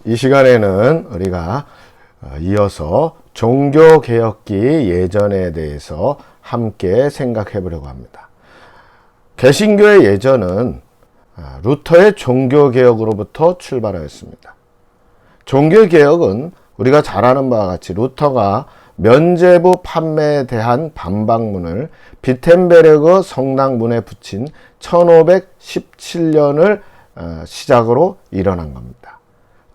이 시간에는 우리가 이어서 종교개혁기 예전에 대해서 함께 생각해 보려고 합니다. 개신교의 예전은 루터의 종교개혁으로부터 출발하였습니다. 종교개혁은 우리가 잘 아는 바와 같이 루터가 면죄부 판매에 대한 반박문을 비텐베르그 성당문에 붙인 1517년을 시작으로 일어난 겁니다.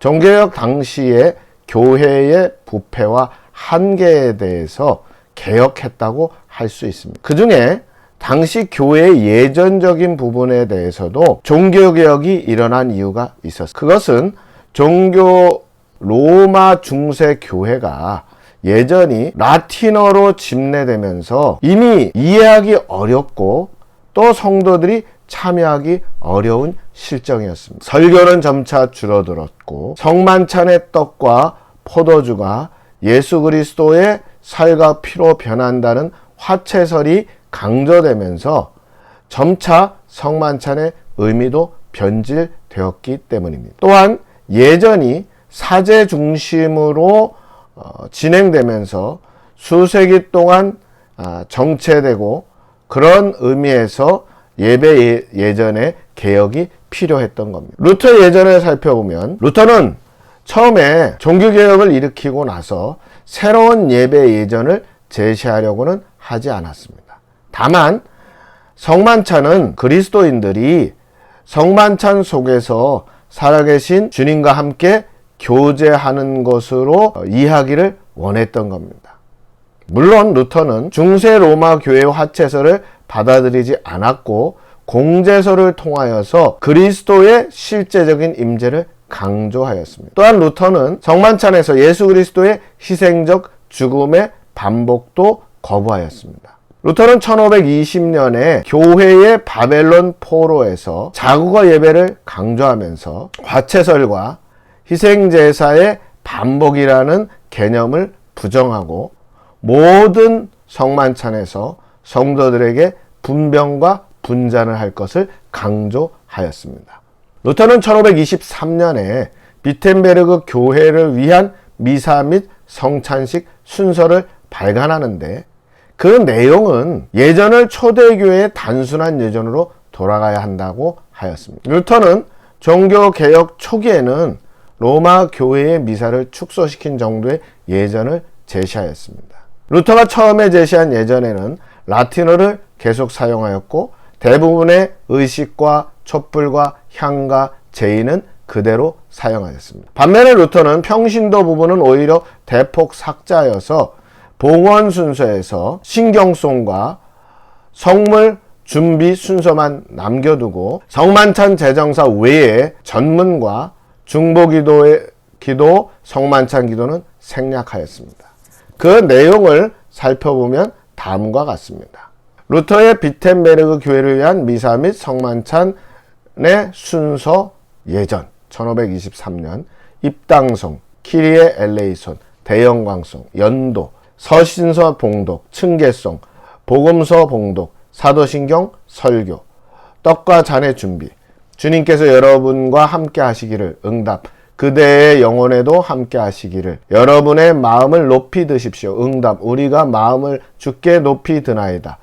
종교개혁 당시에 교회의 부패와 한계에 대해서 개혁했다고 할 수 있습니다. 그 중에 당시 교회의 예전적인 부분에 대해서도 종교개혁이 일어난 이유가 있었습니다. 그것은 종교 로마 중세 교회가 예전이 라틴어로 집례되면서 이미 이해하기 어렵고 또 성도들이 참여하기 어려운 실정이었습니다. 설교는 점차 줄어들었고 성만찬의 떡과 포도주가 예수 그리스도의 살과 피로 변한다는 화채설이 강조되면서 점차 성만찬의 의미도 변질되었기 때문입니다. 또한 예전이 사제 중심으로 진행되면서 수세기 동안 정체되고 그런 의미에서 예배 예전에 개혁이 필요했던 겁니다. 루터 예전을 살펴보면 루터는 처음에 종교개혁을 일으키고 나서 새로운 예배 예전을 제시하려고는 하지 않았습니다. 다만 성만찬은 그리스도인들이 성만찬 속에서 살아계신 주님과 함께 교제하는 것으로 이해하기를 원했던 겁니다. 물론 루터는 중세 로마 교회의 화채설을 받아들이지 않았고 공제설을 통하여서 그리스도의 실제적인 임재를 강조하였습니다. 또한 루터는 성만찬에서 예수 그리스도의 희생적 죽음의 반복도 거부하였습니다. 루터는 1520년에 교회의 바벨론 포로에서 자국어 예배를 강조하면서 화채설과 희생제사의 반복이라는 개념을 부정하고 모든 성만찬에서 성도들에게 분병과 분잔을 할 것을 강조하였습니다. 루터는 1523년에 비텐베르그 교회를 위한 미사 및 성찬식 순서를 발간하는데 그 내용은 예전을 초대교회의 단순한 예전으로 돌아가야 한다고 하였습니다. 루터는 종교개혁 초기에는 로마 교회의 미사를 축소시킨 정도의 예전을 제시하였습니다. 루터가 처음에 제시한 예전에는 라틴어를 계속 사용하였고 대부분의 의식과 촛불과 향과 제의는 그대로 사용하였습니다. 반면에 루터는 평신도 부분은 오히려 대폭 삭제하여서 봉헌 순서에서 신경송과 성물 준비 순서만 남겨두고 성만찬 제정사 외에 전문과 중보기도의 기도, 성만찬 기도는 생략하였습니다. 그 내용을 살펴보면 다음과 같습니다. 루터의 비텐베르그 교회를 위한 미사 및 성만찬의 순서 예전 1523년 입당송, 키리에 엘레이손, 대영광송, 연도, 서신서 봉독, 층계송, 복음서 봉독, 사도신경, 설교, 떡과 잔의 준비, 주님께서 여러분과 함께 하시기를 응답, 그대의 영혼에도 함께 하시기를 여러분의 마음을 높이 드십시오. 응답, 우리가 마음을 주께 높이 드나이다.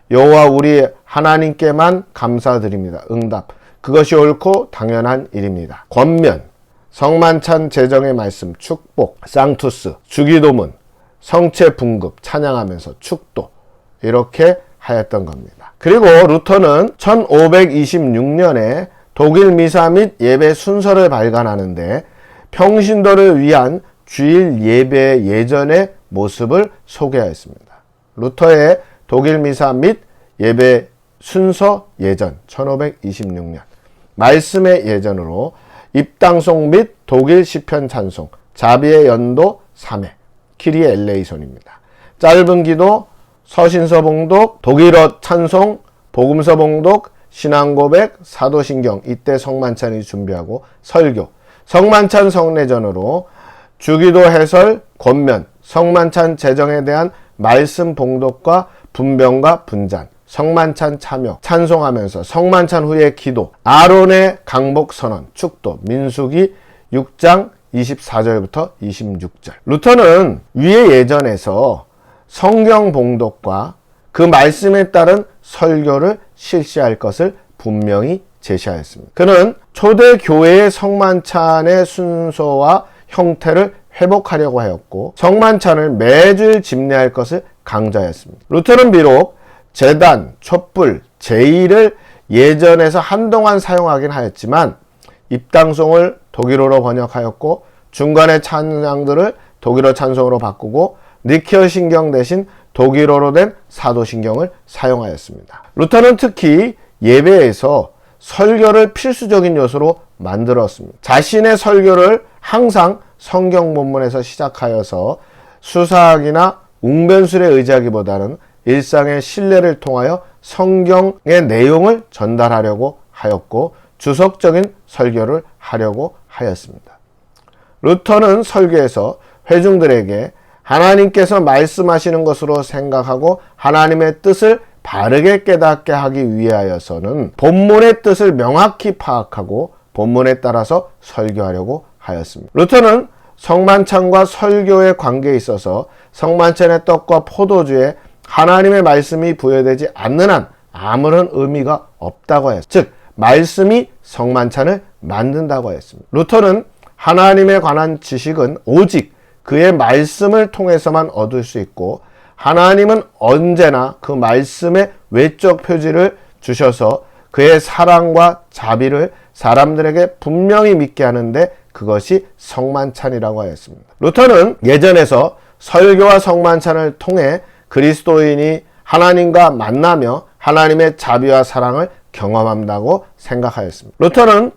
여호와 우리 하나님께만 감사드립니다. 응답, 그것이 옳고 당연한 일입니다. 권면, 성만찬 제정의 말씀, 축복, 상투스, 주기도문, 성체 분급, 찬양하면서 축도 이렇게 하였던 겁니다. 그리고 루터는 1526년에 독일 미사 및 예배 순서를 발간하는데 평신도를 위한 주일 예배 예전의 모습을 소개하였습니다. 루터의 독일 미사 및 예배 순서 예전 1526년 말씀의 예전으로 입당송 및 독일 시편 찬송, 자비의 연도 3회, 키리에 엘레이손입니다. 짧은 기도, 서신서 봉독, 독일어 찬송, 복음서 봉독, 신앙고백, 사도신경, 이때 성만찬이 준비하고 설교, 성만찬 성례전으로 주기도 해설, 권면, 성만찬 제정에 대한 말씀 봉독과 분병과 분잔, 성만찬 참여, 찬송하면서 성만찬 후의 기도, 아론의 강복 선언, 축도, 민수기 6장 24절부터 26절. 루터는 위의 예전에서 성경 봉독과 그 말씀에 따른 설교를 실시할 것을 분명히 제시하였습니다. 그는 초대 교회의 성만찬의 순서와 형태를 회복하려고 하였고 성만찬을 매주일 집례할 것을 강조하였습니다. 루터는 비록 제단, 촛불, 제의를 예전에서 한동안 사용하긴 하였지만 입당송을 독일어로 번역하였고 중간의 찬양들을 독일어 찬송으로 바꾸고 니케어 신경 대신 독일어로 된 사도신경을 사용하였습니다. 루터는 특히 예배에서 설교를 필수적인 요소로 만들었습니다. 자신의 설교를 항상 성경 본문에서 시작하여서 수사학이나 웅변술에 의지하기보다는 일상의 신뢰를 통하여 성경의 내용을 전달하려고 하였고 주석적인 설교를 하려고 하였습니다. 루터는 설교에서 회중들에게 하나님께서 말씀하시는 것으로 생각하고 하나님의 뜻을 바르게 깨닫게 하기 위하여서는 본문의 뜻을 명확히 파악하고 본문에 따라서 설교하려고 하였습니다. 루터는 성만찬과 설교의 관계에 있어서 성만찬의 떡과 포도주에 하나님의 말씀이 부여되지 않는 한 아무런 의미가 없다고 했습니다. 즉 말씀이 성만찬을 만든다고 했습니다. 루터는 하나님에 관한 지식은 오직 그의 말씀을 통해서만 얻을 수 있고 하나님은 언제나 그 말씀의 외적 표지를 주셔서 그의 사랑과 자비를 사람들에게 분명히 믿게 하는데 그것이 성만찬이라고 하였습니다. 루터는 예전에서 설교와 성만찬을 통해 그리스도인이 하나님과 만나며 하나님의 자비와 사랑을 경험한다고 생각하였습니다. 루터는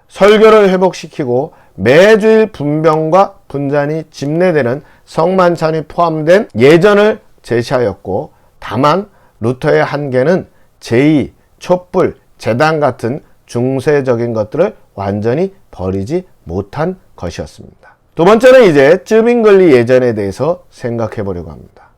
설교를 회복시키고 매주일 분병과 분잔이 집례되는 성만찬이 포함된 예전을 제시하였고 다만 루터의 한계는 제의, 촛불, 제단 같은 중세적인 것들을 완전히 버리지 못한 것이었습니다. 두 번째는 이제 쯔빙글리 예전에 대해서 생각해 보려고 합니다.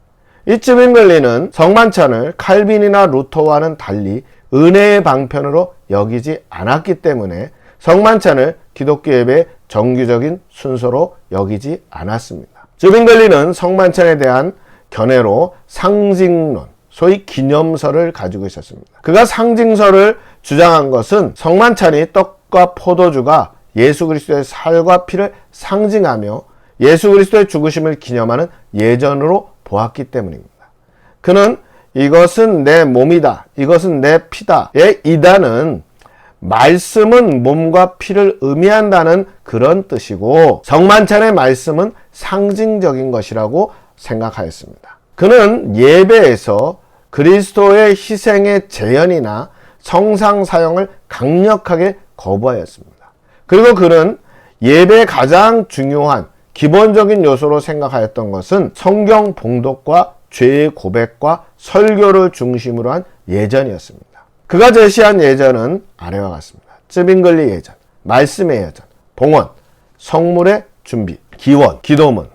이 쯔빙글리는 성만찬을 칼빈이나 루터와는 달리 은혜의 방편으로 여기지 않았기 때문에 성만찬을 기독교 예배의 정규적인 순서로 여기지 않았습니다. 쯔빙글리는 성만찬에 대한 견해로 상징론, 소위 기념설을 가지고 있었습니다. 그가 상징설을 주장한 것은 성만찬이 떡과 포도주가 예수 그리스도의 살과 피를 상징하며 예수 그리스도의 죽으심을 기념하는 예전으로 보았기 때문입니다. 그는 이것은 내 몸이다, 이것은 내 피다의 이다는 말씀은 몸과 피를 의미한다는 그런 뜻이고 성만찬의 말씀은 상징적인 것이라고 생각하였습니다. 그는 예배에서 그리스도의 희생의 재현이나 성상 사용을 강력하게 거부하였습니다. 그리고 그는 예배의 가장 중요한 기본적인 요소로 생각하였던 것은 성경 봉독과 죄의 고백과 설교를 중심으로 한 예전이었습니다. 그가 제시한 예전은 아래와 같습니다. 쯔빙글리 예전, 말씀의 예전, 봉헌, 성물의 준비, 기원, 기도문,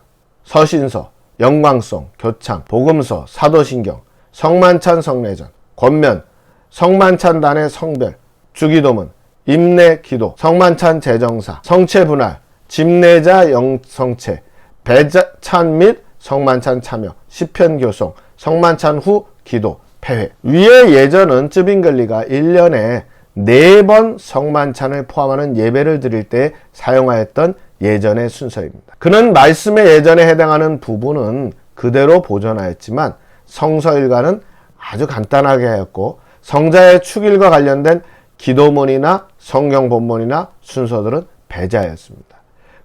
서신서, 영광송, 교창, 복음서, 사도신경, 성만찬 성례전, 권면, 성만찬단의 성별, 주기도문, 임내기도, 성만찬 제정사, 성체분할, 집례자 영성체, 배찬 및 성만찬 참여, 시편교송, 성만찬 후 기도, 폐회. 위의 예전은 쯔빙글리가 1년에 4번 성만찬을 포함하는 예배를 드릴 때 사용하였던 예전의 순서입니다. 그는 말씀의 예전에 해당하는 부분은 그대로 보존하였지만 성서일과는 아주 간단하게 하였고 성자의 축일과 관련된 기도문이나 성경 본문이나 순서들은 배제하였습니다.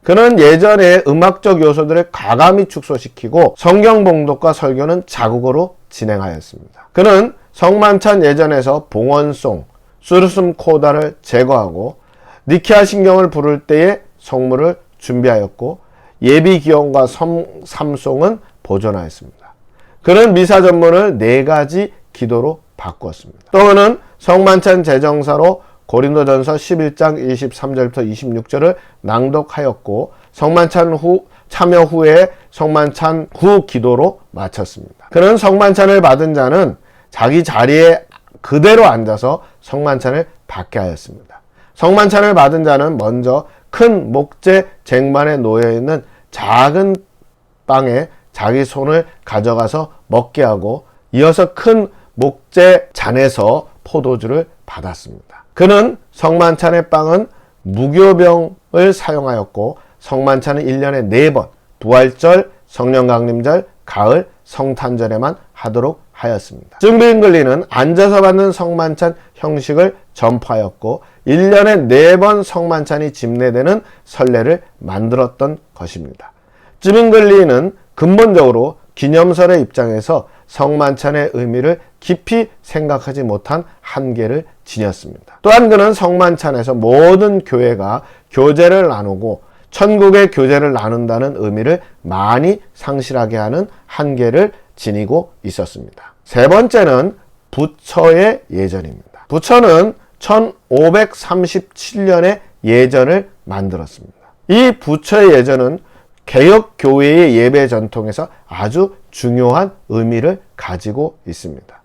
그는 예전의 음악적 요소들을 과감히 축소시키고 성경 봉독과 설교는 자국어로 진행하였습니다. 그는 성만찬 예전에서 봉헌송, 수르슴 코다를 제거하고 니케아 신경을 부를 때의 성물을 준비하였고 예비 기원과 삼송은 보존하였습니다. 그는 미사 전문을 4가지 기도로 바꾸었습니다. 또 그는 성만찬 제정사로 고린도전서 11장 23절부터 26절을 낭독하였고 성만찬 후 참여 후에 성만찬 후 기도로 마쳤습니다. 그는 성만찬을 받은 자는 자기 자리에 그대로 앉아서 성만찬을 받게 하였습니다. 성만찬을 받은 자는 먼저 큰 목재 쟁반에 놓여있는 작은 빵에 자기 손을 가져가서 먹게 하고 이어서 큰 목재 잔에서 포도주를 받았습니다. 그는 성만찬의 빵은 무교병을 사용하였고 성만찬은 1년에 4번 부활절, 성령강림절, 가을, 성탄절에만 하도록 하였습니다. 쯔빙글리는 앉아서 받는 성만찬 형식을 전파하였고 1년에 4번 성만찬이 집례되는 선례를 만들었던 것입니다. 쯔빙글리는 근본적으로 기념설의 입장에서 성만찬의 의미를 깊이 생각하지 못한 한계를 지녔습니다. 또한 그는 성만찬에서 모든 교회가 교제를 나누고 천국의 교제를 나눈다는 의미를 많이 상실하게 하는 한계를 지니고 있었습니다. 세 번째는 부처의 예전입니다. 부처는 1537년에 예전을 만들었습니다. 이 부처의 예전은 개혁교회의 예배 전통에서 아주 중요한 의미를 가지고 있습니다.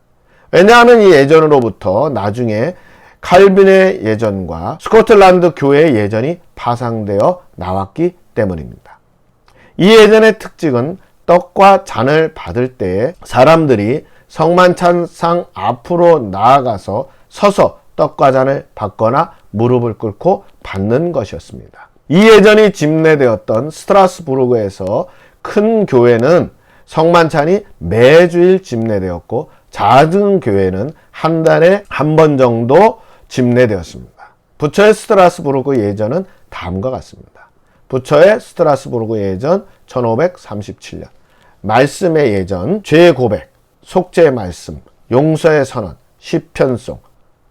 왜냐하면 이 예전으로부터 나중에 칼빈의 예전과 스코틀랜드 교회의 예전이 파상되어 나왔기 때문입니다. 이 예전의 특징은 떡과 잔을 받을 때 사람들이 성만찬상 앞으로 나아가서 서서 떡과 잔을 받거나 무릎을 꿇고 받는 것이었습니다. 이 예전이 집례되었던 스트라스부르크에서 큰 교회는 성만찬이 매주일 집례되었고 작은 교회는 한 달에 한 번 정도 집례되었습니다. 부처의 스트라스부르크 예전은 다음과 같습니다. 부처의 스트라스부르크 예전 1537년 말씀의 예전, 죄의 고백, 속죄의 말씀, 용서의 선언, 시편송,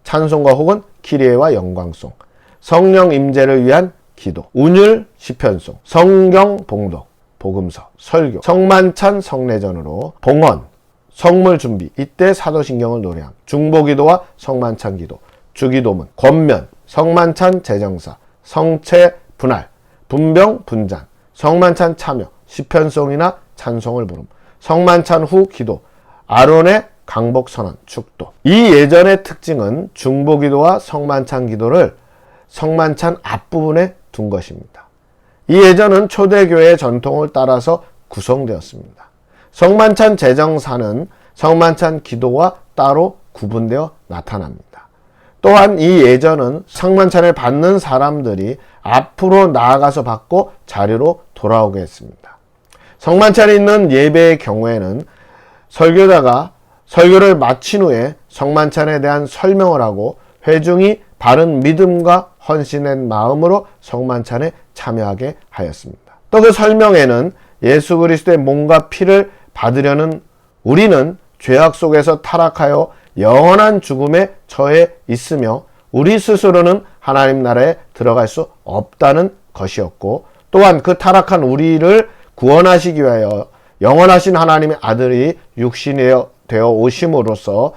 찬송가 혹은 키리에와 영광송, 성령 임재를 위한 기도, 운율 시편송, 성경 봉독, 복음서, 설교, 성만찬 성례전으로 봉헌, 성물 준비, 이때 사도신경을 노래함, 중보기도와 성만찬 기도, 주기도문, 권면, 성만찬 제정사, 성체 분할, 분병 분잔, 성만찬 참여, 시편송이나 찬송을 부름, 성만찬 후 기도, 아론의 강복 선언, 축도. 이 예전의 특징은 중보기도와 성만찬 기도를 성만찬 앞부분에 둔 것입니다. 이 예전은 초대교회의 전통을 따라서 구성되었습니다. 성만찬 제정사는 성만찬 기도와 따로 구분되어 나타납니다. 또한 이 예전은 성만찬을 받는 사람들이 앞으로 나아가서 받고 자리로 돌아오게 했습니다. 성만찬이 있는 예배의 경우에는 설교자가 설교를 마친 후에 성만찬에 대한 설명을 하고 회중이 바른 믿음과 헌신된 마음으로 성만찬에 참여하게 하였습니다. 또 그 설명에는 예수 그리스도의 몸과 피를 받으려는 우리는 죄악 속에서 타락하여 영원한 죽음에 처해 있으며 우리 스스로는 하나님 나라에 들어갈 수 없다는 것이었고, 또한 그 타락한 우리를 구원하시기 위하여 영원하신 하나님의 아들이 육신이 되어 오심으로써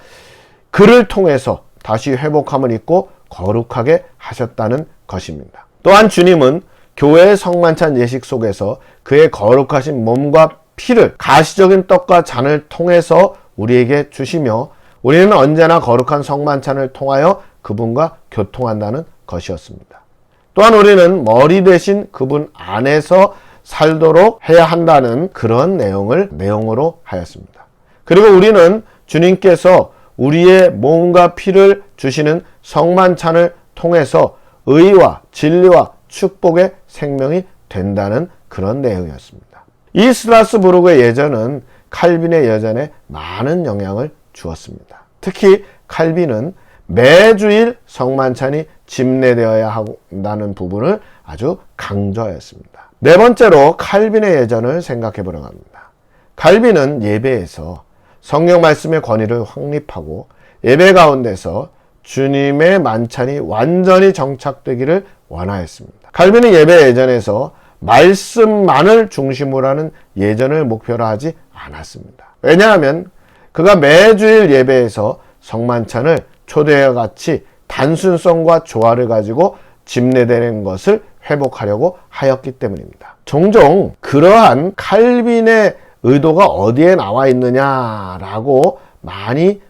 그를 통해서 다시 회복함을 입고 거룩하게 하셨다는 것입니다. 또한 주님은 교회의 성만찬 예식 속에서 그의 거룩하신 몸과 피를 가시적인 떡과 잔을 통해서 우리에게 주시며 우리는 언제나 거룩한 성만찬을 통하여 그분과 교통한다는 것이었습니다. 또한 우리는 머리 대신 그분 안에서 살도록 해야 한다는 그런 내용으로 하였습니다. 그리고 우리는 주님께서 우리의 몸과 피를 주시는 성만찬을 통해서 의와 진리와 축복의 생명이 된다는 그런 내용이었습니다. 이 스트라스부르크의 예전은 칼빈의 예전에 많은 영향을 주었습니다. 특히 칼빈은 매주일 성만찬이 집례되어야 한다는 부분을 아주 강조하였습니다. 네 번째로 칼빈의 예전을 생각해 보려고 합니다. 칼빈은 예배에서 성경 말씀의 권위를 확립하고 예배 가운데서 주님의 만찬이 완전히 정착되기를 원하였습니다. 칼빈은 예배 예전에서 말씀만을 중심으로 하는 예전을 목표로 하지 않았습니다. 왜냐하면 그가 매주일 예배에서 성만찬을 초대와 같이 단순성과 조화를 가지고 집례되는 것을 회복하려고 하였기 때문입니다. 종종 그러한 칼빈의 의도가 어디에 나와 있느냐라고 많이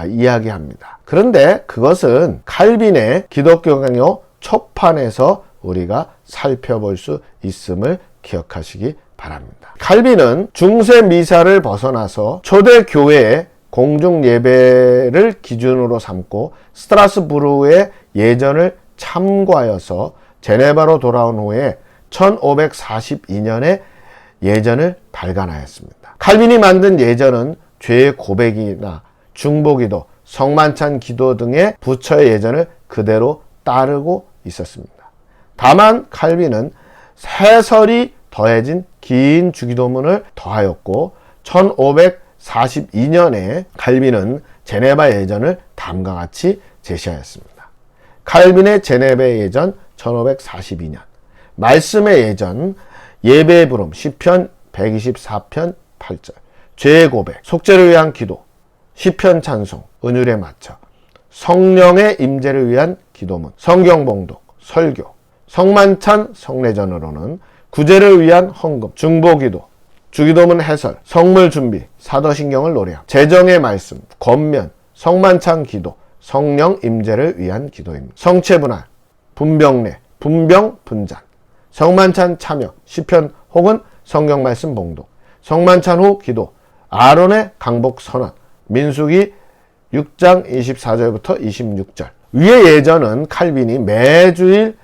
이야기합니다. 그런데 그것은 칼빈의 기독교 강요 초판에서 우리가 살펴볼 수 있음을 기억하시기 바랍니다. 칼빈은 중세 미사를 벗어나서 초대 교회의 공중 예배를 기준으로 삼고 스트라스부르의 예전을 참고하여서 제네바로 돌아온 후에 1542년에 예전을 발간하였습니다. 칼빈이 만든 예전은 죄의 고백이나 중보기도, 성만찬 기도 등의 부처의 예전을 그대로 따르고 있었습니다. 다만 칼빈은 해설이 더해진 긴 주기도문을 더하였고 1542년에 칼빈은 제네바 예전을 다음과 같이 제시하였습니다. 칼빈의 제네바 예전 1542년, 말씀의 예전, 예배의 부름 시편 124편 8절, 죄의 고백, 속죄를 위한 기도, 시편 찬송, 은율에 맞춰, 성령의 임재를 위한 기도문, 성경 봉독, 설교, 성만찬 성례전으로는 구제를 위한 헌금, 중보기도, 주기도문 해설, 성물 준비, 사도신경을 노래함, 재정의 말씀, 권면, 성만찬 기도, 성령 임재를 위한 기도입니다. 성체분할, 분병례, 분병 분잔, 성만찬 참여, 시편 혹은 성경 말씀 봉독, 성만찬 후 기도, 아론의 강복 선언, 민수기 6장 24절부터 26절. 위의 예전은 칼빈이 매주일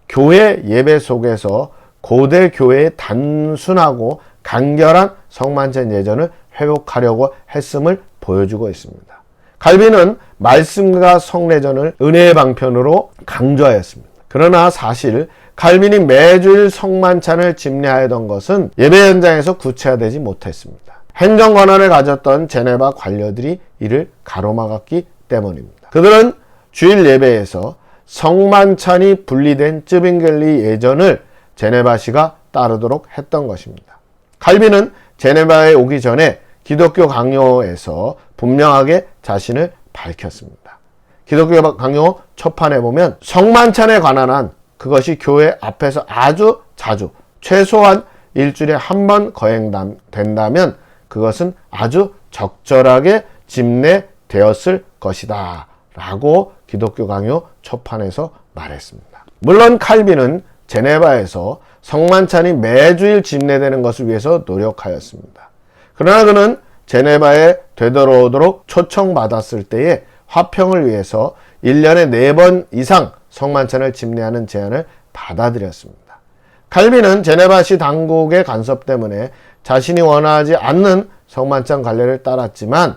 교회 예배 속에서 고대 교회의 단순하고 간결한 성만찬 예전을 회복하려고 했음을 보여주고 있습니다. 칼빈은 말씀과 성례전을 은혜의 방편으로 강조하였습니다. 그러나 사실 칼빈이 매주일 성만찬을 집례하였던 것은 예배 현장에서 구체화되지 못했습니다. 행정 권한을 가졌던 제네바 관료들이 이를 가로막았기 때문입니다. 그들은 주일 예배에서 성만찬이 분리된 쯔빙겔리 예전을 제네바시가 따르도록 했던 것입니다. 칼빈은 제네바에 오기 전에 기독교 강요에서 분명하게 자신을 밝혔습니다. 기독교 강요 초판에 보면 성만찬에 관한 한 그것이 교회 앞에서 아주 자주 최소한 일주일에 한 번 거행된다면 그것은 아주 적절하게 집례되었을 것이다 라고 기독교 강요 초판에서 말했습니다. 물론 칼빈은 제네바에서 성만찬이 매주일 집례되는 것을 위해서 노력하였습니다. 그러나 그는 제네바에 되돌아오도록 초청받았을 때에 화평을 위해서 1년에 4번 이상 성만찬을 집례하는 제안을 받아들였습니다. 칼빈은 제네바시 당국의 간섭 때문에 자신이 원하지 않는 성만찬 관례를 따랐지만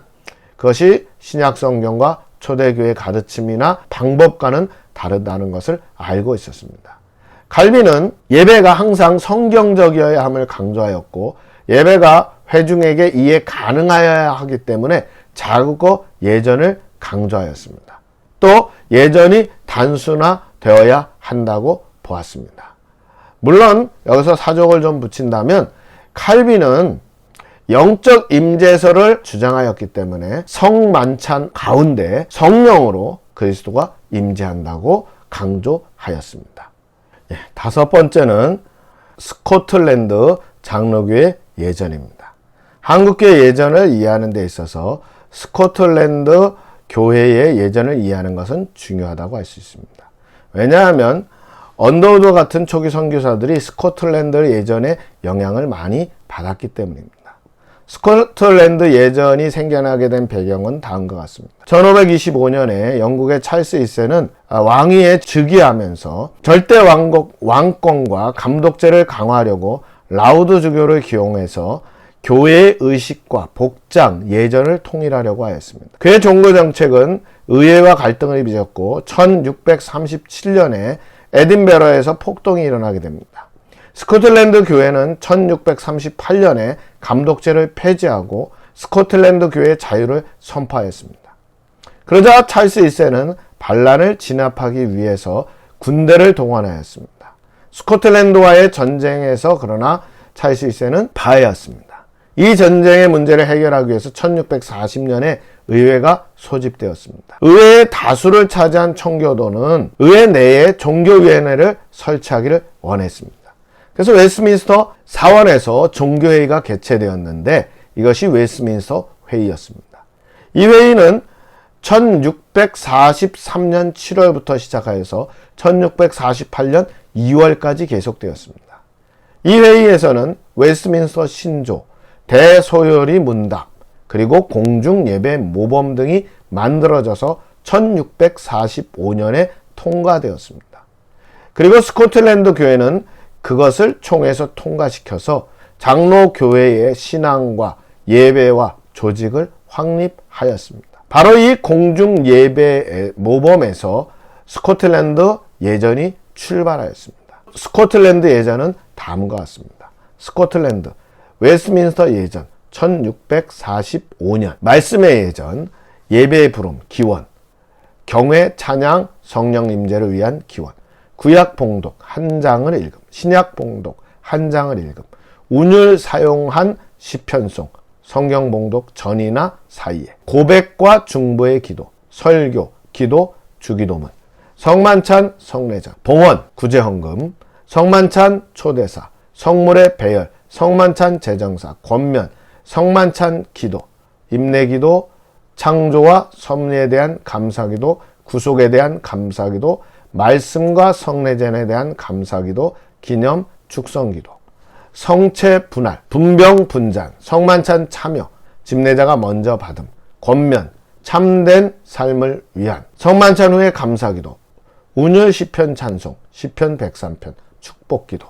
그것이 신약 성경과 초대교회 가르침이나 방법과는 다르다는 것을 알고 있었습니다. 칼빈은 예배가 항상 성경적이어야 함을 강조하였고 예배가 회중에게 이해 가능하여야 하기 때문에 자고 예전을 강조하였습니다. 또 예전이 단순화되어야 한다고 보았습니다. 물론 여기서 사족을 좀 붙인다면 칼빈은 영적 임재설을 주장하였기 때문에 성만찬 가운데 성령으로 그리스도가 임재한다고 강조하였습니다. 다섯 번째는 스코틀랜드 장로교의 예전입니다. 한국교의 예전을 이해하는 데 있어서 스코틀랜드 교회의 예전을 이해하는 것은 중요하다고 할 수 있습니다. 왜냐하면 언더우드 같은 초기 선교사들이 스코틀랜드 예전의 영향을 많이 받았기 때문입니다. 스코틀랜드 예전이 생겨나게 된 배경은 다음과 같습니다. 1525년에 영국의 찰스 1세는 왕위에 즉위하면서 절대 왕권과 감독제를 강화하려고 라우드주교를 기용해서 교회의 의식과 복장, 예전을 통일하려고 하였습니다. 그의 종교 정책은 의회와 갈등을 빚었고 1637년에 에딘베러에서 폭동이 일어나게 됩니다. 스코틀랜드 교회는 1638년에 감독제를 폐지하고 스코틀랜드 교회의 자유를 선포하였습니다. 그러자 찰스 1세는 반란을 진압하기 위해서 군대를 동원하였습니다. 스코틀랜드와의 전쟁에서 그러나 찰스 1세는 패하였습니다. 이 전쟁의 문제를 해결하기 위해서 1640년에 의회가 소집되었습니다. 의회의 다수를 차지한 청교도는 의회 내에 종교위원회를 설치하기를 원했습니다. 그래서 웨스트민스터 사원에서 종교회의가 개최되었는데 이것이 웨스트민스터 회의였습니다. 이 회의는 1643년 7월부터 시작하여서 1648년 2월까지 계속되었습니다. 이 회의에서는 웨스트민스터 신조, 대소요리 문답, 그리고 공중예배 모범 등이 만들어져서 1645년에 통과되었습니다. 그리고 스코틀랜드 교회는 그것을 총회에서 통과시켜서 장로교회의 신앙과 예배와 조직을 확립하였습니다. 바로 이 공중예배 모범에서 스코틀랜드 예전이 출발하였습니다. 스코틀랜드 예전은 다음과 같습니다. 스코틀랜드 웨스트민스터 예전 1645년 말씀의 예전, 예배의 부름, 기원, 경외, 찬양, 성령 임재를 위한 기원, 구약 봉독 한 장을 읽음, 신약 봉독 한 장을 읽음, 운율 사용한 시편송, 성경 봉독 전이나 사이에, 고백과 중보의 기도, 설교, 기도, 주기도문, 성만찬, 성례전, 봉헌, 구제헌금, 성만찬, 초대사, 성물의 배열, 성만찬, 제정사, 권면, 성만찬, 기도, 임내기도, 창조와 섭리에 대한 감사기도, 구속에 대한 감사기도, 말씀과 성례전에 대한 감사기도, 기념, 축성기도, 성체 분할, 분병 분잔, 성만찬 참여, 집례자가 먼저 받음, 권면, 참된 삶을 위한, 성만찬 후에 감사기도, 운율 시편 찬송, 시편 103편, 축복기도,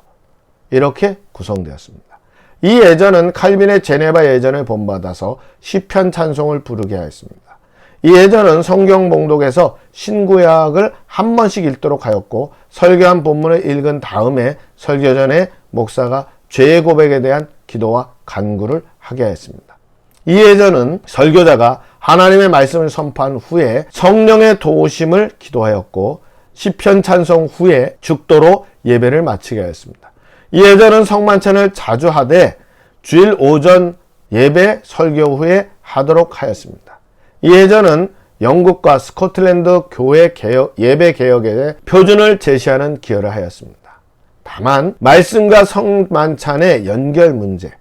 이렇게 구성되었습니다. 이 예전은 칼빈의 제네바 예전을 본받아서 시편 찬송을 부르게 하였습니다. 이 예전은 성경 봉독에서 신구약을 한 번씩 읽도록 하였고, 설교한 본문을 읽은 다음에 설교 전에 목사가 죄의 고백에 대한 기도와 간구를 하게 하였습니다. 이 예전은 설교자가 하나님의 말씀을 선포한 후에 성령의 도우심을 기도하였고, 시편 찬송 후에 죽도로 예배를 마치게 하였습니다. 이 예전은 성만찬을 자주 하되 주일 오전 예배 설교 후에 하도록 하였습니다. 이 예전은 영국과 스코틀랜드 교회 개혁, 예배 개혁의 표준을 제시하는 기여를 하였습니다. 다만 말씀과 성만찬의 연결 문제,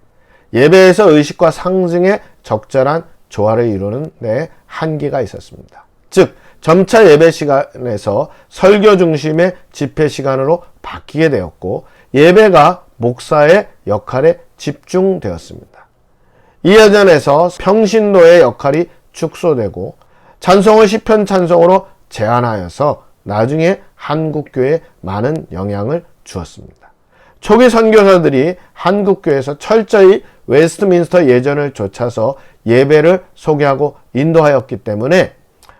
예배에서 의식과 상징의 적절한 조화를 이루는 데 한계가 있었습니다. 즉 점차 예배 시간에서 설교 중심의 집회 시간으로 바뀌게 되었고, 예배가 목사의 역할에 집중되었습니다. 이 예전에서 평신도의 역할이 축소되고 찬송을 시편 찬송으로 제한하여서 나중에 한국교회에 많은 영향을 주었습니다. 초기 선교사들이 한국교회에서 철저히 웨스트민스터 예전을 좇아서 예배를 소개하고 인도하였기 때문에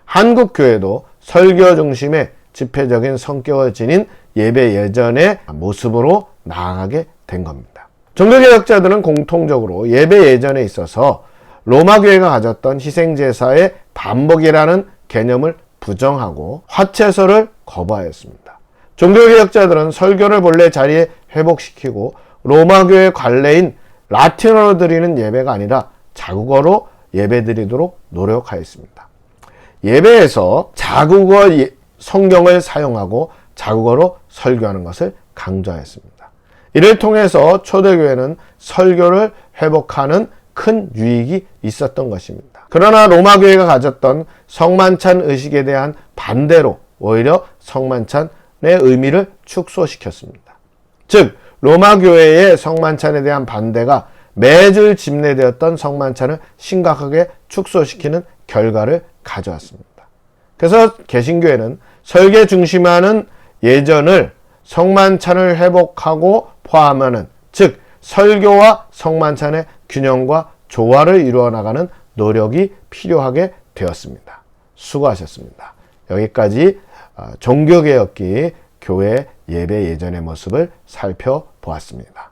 한국교회도 설교 중심의 집회적인 성격을 지닌 예배 예전의 모습으로 나아가게 된 겁니다. 종교개혁자들은 공통적으로 예배 예전에 있어서 로마교회가 가졌던 희생제사의 반복이라는 개념을 부정하고 화채설을 거부하였습니다. 종교개혁자들은 설교를 본래 자리에 회복시키고 로마교회 관례인 라틴어로 드리는 예배가 아니라 자국어로 예배드리도록 노력하였습니다. 예배에서 자국어 성경을 사용하고 자국어로 설교하는 것을 강조하였습니다. 이를 통해서 초대교회는 설교를 회복하는 큰 유익이 있었던 것입니다. 그러나 로마교회가 가졌던 성만찬 의식에 대한 반대로 오히려 성만찬의 의미를 축소시켰습니다. 즉 로마교회의 성만찬에 대한 반대가 매주 집례되었던 성만찬을 심각하게 축소시키는 결과를 가져왔습니다. 그래서 개신교회는 설계 중심하는 예전을 성만찬을 회복하고 포함하는, 즉 설교와 성만찬의 균형과 조화를 이루어 나가는 노력이 필요하게 되었습니다. 수고하셨습니다. 여기까지 종교개혁기 교회 예배 예전의 모습을 살펴보았습니다.